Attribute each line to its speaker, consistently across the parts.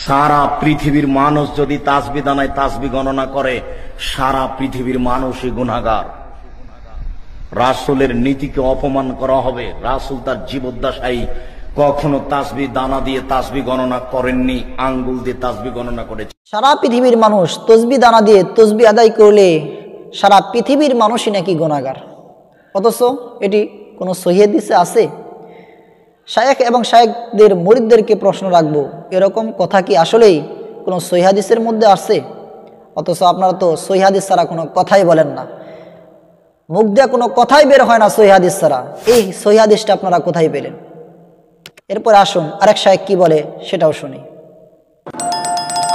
Speaker 1: সারা পৃথিবীর মানুষ যদি তাসবিহ দানায় তাসবিহ গণনা করে, সারা পৃথিবীর মানুষই গুনাহগার। রাসূলের নীতিকে অপমান করা হবে। রাসূল তার জীবদ্দশায় কখনো তাসবিহ দানা দিয়ে তাসবিহ গণনা করেননি, আঙ্গুল দিয়ে তাসবিহ গণনা করেছেন।
Speaker 2: সারা পৃথিবীর মানুষ তসবিহ দানা দিয়ে তসবিহ আদায় করলে সারা পৃথিবীর মানুষই নাকি গুনাহগার। অথচ এটি কোনো সহিহ হাদিসে আছে? শায়েখ এবং শায়েখদের মুরিদদেরকে প্রশ্ন রাখবো, এরকম কথা কি আসলেই কোনো সহিহ হাদিসের মধ্যে আছে? অথচ আপনারা তো সহিহ হাদিস ছাড়া কোনো কথাই বলেন না, মুখ দিয়ে কোনো কথাই বের হয় না সহিহ হাদিস ছাড়া। এই সহিহ হাদিসটা আপনারা কোথায় পেলেন? এরপর আসুন আরেক শায়েখ কি বলে সেটাও শুনি।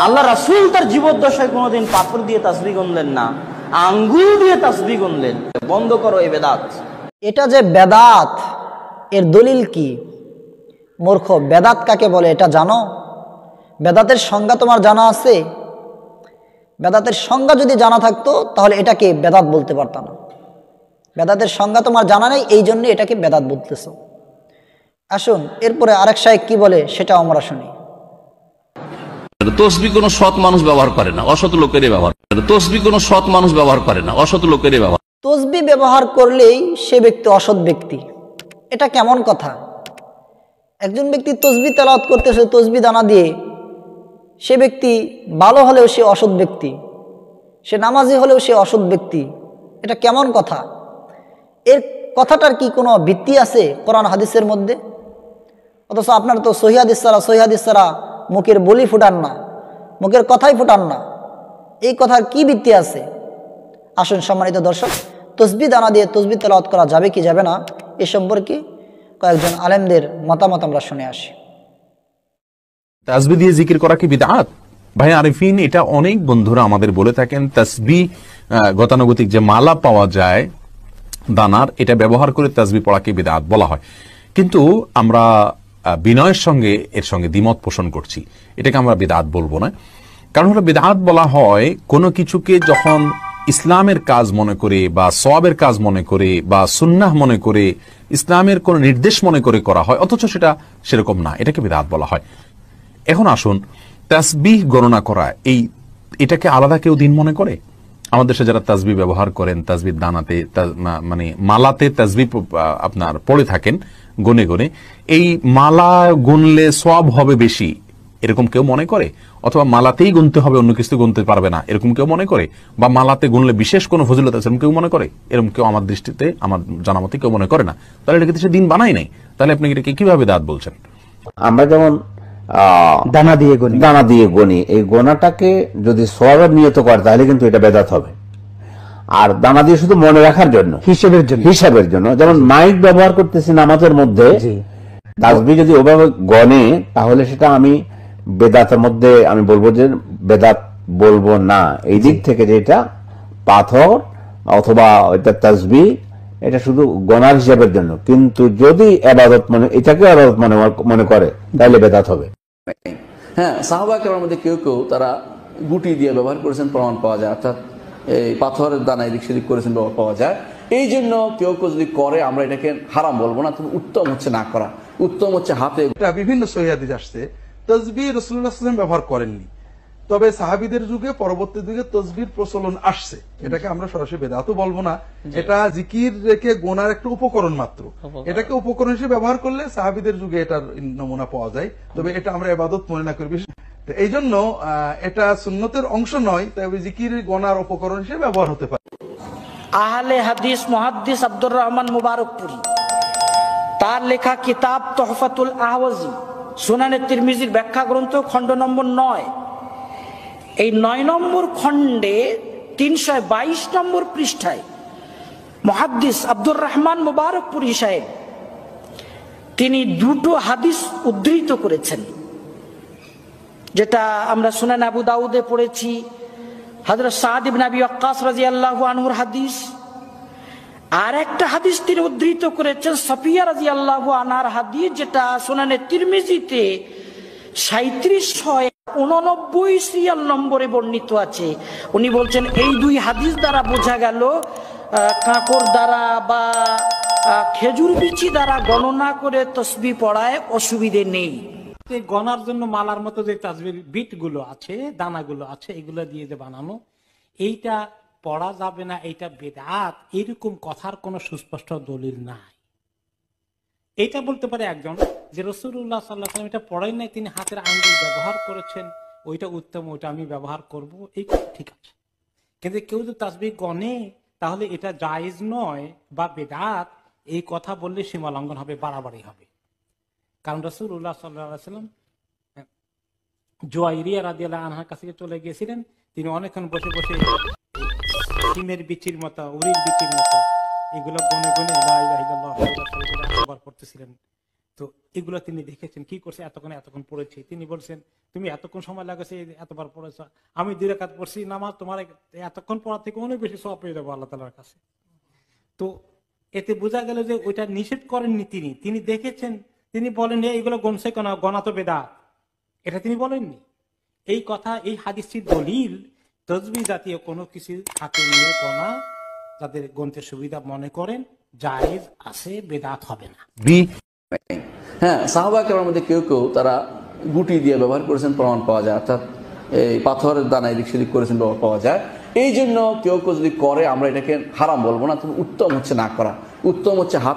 Speaker 1: আল্লাহ রাসূল তার জীবদ্দশায় কোনোদিন পাথর দিয়ে তাসবিহ গুনলেন না, আঙ্গুল দিয়ে তাসবিহ গুনলেন। বন্ধ করো এই বেদাত।
Speaker 2: এটা যে বেদাত, এর দলিল কি? মূর্খ, বেদাত কাকে বলে এটা জানো? বেদাতের সংজ্ঞা তোমার জানা আছে? বেদাতের সংজ্ঞা যদি জানা থাকতো তাহলে এটাকে বেদাত বলতে পারতাম না। বেদাতের সংজ্ঞা তোমার জানা নেই, এই জন্য এটাকে বেদাত বলতেছো। আসুন এরপরে আরেক শায়েখ কি বলে সেটাও আমরা শুনি।
Speaker 3: তসবিহ কোনো সৎ মানুষ ব্যবহার করে না, অসৎ লোকেরই ব্যবহার করে। তসবিহ কোনো সৎ মানুষ ব্যবহার করে না, অসৎ লোকেরই ব্যবহার।
Speaker 2: তসবিহ ব্যবহার করলেই সে ব্যক্তি অসৎ ব্যক্তি, এটা কেমন কথা? একজন ব্যক্তি তসবিহ তেলাওয়াত করতেছে তসবিহ দানা দিয়ে, সে ব্যক্তি ভালো হলেও সে অসৎ ব্যক্তি, সে নামাজি হলেও সে অসৎ ব্যক্তি, এটা কেমন কথা? এর কথাটার কি কোনো ভিত্তি আছে কোরআন হাদিসের মধ্যে? অথচ আপনার তো সহিহ হাদিস ছাড়া মুখের বলি ফুটান না, মুখের কথাই ফুটান না, এই কথার কি ভিত্তি আছে? আসুন সম্মানিত দর্শক, তসবিহ দানা দিয়ে তসবিহ তেলাওয়াত করা যাবে কি যাবে না এ সম্পর্কে কয়েকজন আলেমদের মতামত আমরা শুনে আসি।
Speaker 4: তাসবিহ দিয়ে জিকির করা কি বিদআত? ভাই আরিফিন, এটা অনেক বন্ধুরা আমাদের বলে থাকেন। তাসবিহ গতানুগতিক যে মালা পাওয়া যায় দানার, এটা ব্যবহার করে তাসবিহ পড়াকে বিদআত বলা হয়। কিন্তু আমরা বিনয়ের সঙ্গে এর সঙ্গে দ্বিমত পোষণ করছি। এটাকে আমরা বিদআত বলবো না। কারণ হলো বিদআত বলা হয় কোনো কিছুকে যখন ইসলামের কাজ মনে করে বা সওয়াবের কাজ মনে করে বা সুন্নাহ মনে করে, ইসলামের কোন নির্দেশ মনে করে করা হয়, অথচ সেটা সেরকম না, এটাকে বিদআত বলা হয়। এখন আসুন, তাসবিহ গণনা করা এটাকে আলাদা কেউ দিন মনে করে? আমাদের দেশে যারা তাসবিহ ব্যবহার করেন, তাসবিহ দানাতে মানে মালাতে তাসবিহ আপনার পড়ে থাকেন গনে গনে, এই মালা গুনলে সওয়াব হবে বেশি, এরকম কেউ মনে করে? অথবা মালাতেই গুনতে হবে, অন্য কিছু গুনতে পারবে না, এরকম কেউ মনে করে? বা মালাতে গুনলে বিশেষ কোনো ফজিলত আছে এরকম কেউ মনে করে? এরকম কেউ আমার দৃষ্টিতে, আমার জানা মতে কেউ মনে করে না। তাহলে এটাকে সে দিন বানাই নাই, তাহলে আপনি এটাকে কিভাবে দাঁত বলছেন?
Speaker 5: আমরা যেমন দানা দিয়ে গনি, এই গোনাটাকে যদি সওয়াবের নিয়ত করে তাহলে কিন্তু এটা বেদাত হবে। আর দানা দিয়ে শুধু মনে রাখার জন্য, হিসাবের জন্য, যেমন মাইক ব্যবহার করতেছি নামাজের মধ্যে, তাসবিহ যদি ওভাবে গনে তাহলে সেটা আমি বেদাতের মধ্যে আমি বলবো যে বেদাত বলবো না। এই দিক থেকে যে এটা পাথর অথবা এটা তাসবিহ, এটা শুধু গনার হিসাবের জন্য। কিন্তু যদি ইবাদত এটাকে ইবাদত মনে করে তাহলে বেদাত হবে।
Speaker 6: হ্যাঁ, সাহাবা কেরামের মধ্যে কেউ কেউ তারা গুটি দিয়ে ব্যবহার করেছেন, প্রমাণ পাওয়া যায়। অর্থাৎ এই পাথরের দানা এদিক সেদিক করেছেন, ব্যবহার পাওয়া যায়। এই জন্য কেউ কেউ যদি করে আমরা এটাকে হারাম বলবো না, তবে উত্তম হচ্ছে না করা। উত্তম হচ্ছে হাতে।
Speaker 7: বিভিন্ন সহিহ হাদিস আসছে তাসবিহ রাসূলুল্লাহ সাল্লাল্লাহু আলাইহি ওয়াসাল্লাম ব্যবহার করেননি, তবে সাহাবীদের যুগে পরবর্তী যুগে তাসবিহর প্রচলন আসছে। এটাকে আমরা সরাসরি বেদাতও বলবো না, এটা জিকির রেখে গোনার একটা উপকরণ মাত্র। এটাকে উপকরণ হিসেবে ব্যবহার করলে সাহাবীদের যুগে এটার নমুনা পাওয়া যায়, তবে এটা আমরা ইবাদত মনে না করি। এই জন্য এটা সুন্নতের অংশ নয়, তবে জিকির গোনার উপকরণ হিসেবে ব্যবহার হতে পারে।
Speaker 8: আহলে হাদিস মুহাদ্দিস আব্দুর রহমান মুবারকপুরী তার লেখা কিতাব তোহফাতুল আহওয়াজি, সুনানে তিরমিজির ব্যাখ্যা গ্রন্থ, খণ্ড নম্বর 9, এই 9 নম্বর খণ্ডে 322 নম্বর পৃষ্ঠায় মুহাদ্দিস আব্দুর রহমান মুবারকপুরী সাহেব তিনি দুটো হাদিস উদ্ধৃত করেছেন, যেটা আমরা সুনান আবু দাউদে পড়েছি, হযরত সাদ ইবনে আবি ওয়াক্কাস রাদিয়াল্লাহু আনহুর হাদিস। আর একটা হাদিস তিনি উদ্ধৃত করেছেন সাফিয়া রাদিয়াল্লাহু আনহার হাদিস, যেটা সুনানে তিরমিজিতে 3789 সিরিয়াল নম্বরে বর্ণিত আছে। উনি বলছেন এই দুই হাদিস দ্বারা বোঝা গেল কাঁকর দ্বারা বা খেজুর বিচি দ্বারা গণনা করে তসবিহ পড়ায় অসুবিধে নেই।
Speaker 9: এই গনার জন্য মালার মতো যে তাসবির বিট গুলো আছে, দানাগুলো আছে, এগুলো দিয়ে যে বানানো, এইটা পড়া যাবে না, এইটা বেদাত, এরকম কথার কোনো সুস্পষ্ট দলিল নাই। এইটা বলতে পারে একজন যে রাসূলুল্লাহ সাল্লাল্লাহু আলাইহি ওয়াসাল্লাম এটা পড়াই নাই, তিনি হাতের আঙ্গুল ব্যবহার করেছেন, ওইটা উত্তম, ওইটা আমি ব্যবহার করব, এই ঠিক আছে। কিন্তু কেউ যদি তাসবিহ গনে তাহলে এটা জায়েজ নয় বা বেদাত, এই কথা বললে সীমা লঙ্ঘন হবে, বাড়াবাড়ি হবে। কারণ রাসূলুল্লাহ সাল্লাল্লাহু আলাইহি ওয়াসাল্লাম জুয়াইরিয়া রাদিয়াল্লাহু আনহার কাছে চলে গিয়েছিলেন, তিনি অনেকক্ষণ বসে বসে সিমের বিচির মতো, উরির বিচির মতো এগুলো গনে গনে লা ইলাহা ইল্লাল্লাহ একবার পড়তেছিলেন। তো এগুলো তিনি দেখেছেন, কি করছে, এতক্ষণ পড়েছি। তিনি বলছেন, তুমি এতক্ষণ সময় লাগেছে, এতবার পড়েছ, আমি 2 রাকাত পড়ছি নামাজ, তোমার এতক্ষণ পড়ার থেকে অনেক বেশি সওয়াব পেয়ে যাবো আল্লাহ তাআলার কাছে। তো এতে বোঝা গেল যে ওইটা নিষেধ করেননি তিনি দেখেছেন, তিনি বলেন এইগুলো গনছে কেন, গনা তো বেদাত, এটা তিনি বলেননি। এই কথা, এই হাদিসটির দলিল তাসবিহ জাতীয় কোনো কিছু হাতে নিয়ে গনা যাদের গন্তের সুবিধা মনে করেন জায়েজ আছে, বেদাত হবে না।
Speaker 6: হ্যাঁ, সাহাবা কেরামের মধ্যে কেউ কেউ তারা গুটি দিয়ে ব্যবহার করেছেন, প্রমাণ পাওয়া যায়, অর্থাৎ এই পাথরের দানা এদিক সেদিক করেছেন, পাওয়া যায়। এই জন্য কেউ কেউ যদি করে আমরা এটাকে হারাম বলবো না, তবে উত্তম হচ্ছে না করা, উত্তম হচ্ছে হাত